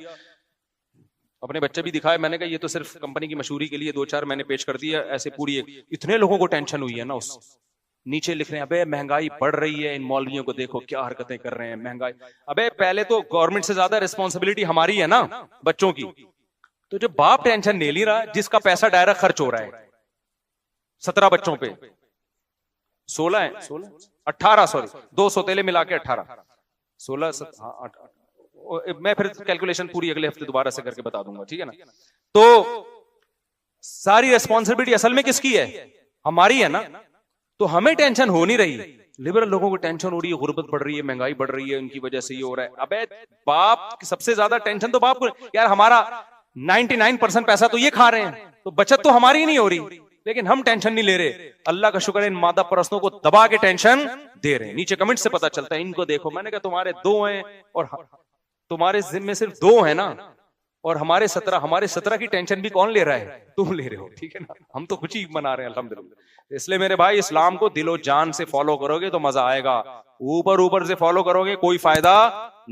अपने बच्चे भी दिखाए, मैंने कहा ये तो सिर्फ कंपनी की मशहूरी के लिए 2-4 मैंने पेश कर दिया, ऐसे पूरी इतने लोगों को टेंशन हुई है ना उस नीचे लिख रहे हैं अबे महंगाई बढ़ रही है, इन मौलवियों को देखो क्या हरकतें कर रहे हैं, महंगाई। अबे पहले तो गवर्नमेंट से ज्यादा रिस्पॉन्सिबिलिटी हमारी है ना बच्चों की। तो जो बाप टेंशन ले नहीं रहा, जिसका पैसा डायरेक्ट खर्च हो रहा है 17 बच्चों पे, 16 है, 18 सॉरी 2 सौतेले मिला के 18, 16 मैं फिर कैलकुलेशन पूरी अगले हफ्ते दोबारा से करके बता दूंगा, ठीक है ना। तो सारी रिस्पॉन्सिबिलिटी असल में किसकी है? हमारी है ना। तो हमें टेंशन हो नहीं रही, लिबरल लोगों को टेंशन हो रही है, गुर्बत बढ़ रही है, महंगाई बढ़ रही है, उनकी वजह से ये हो रहा है। अबे बाप की सबसे ज्यादा टेंशन तो बाप को, यार हमारा 99% पैसा तो ये खा रहे हैं, तो बचत तो हमारी ही नहीं हो रही, लेकिन हम टेंशन नहीं ले रहे। अल्लाह का शुक्र है इन मादा परस्तों को दबा के टेंशन दे रहे हैं। नीचे कमेंट से पता चलता है, इनको देखो, मैंने कहा तुम्हारे 2 हैं और तुम्हारे जिम्मे सिर्फ 2 है ना, और हमारे 17 की टेंशन भी कौन ले रहा है? तुम ले रहे हो, ठीक है ना। हम तो खुशी मना रहे हैं अल्हम्दुलिल्लाह। इसलिए मेरे भाई इस्लाम को दिलो जान से फॉलो करोगे तो मजा आएगा, ऊपर से फॉलो करोगे कोई फायदा नहीं।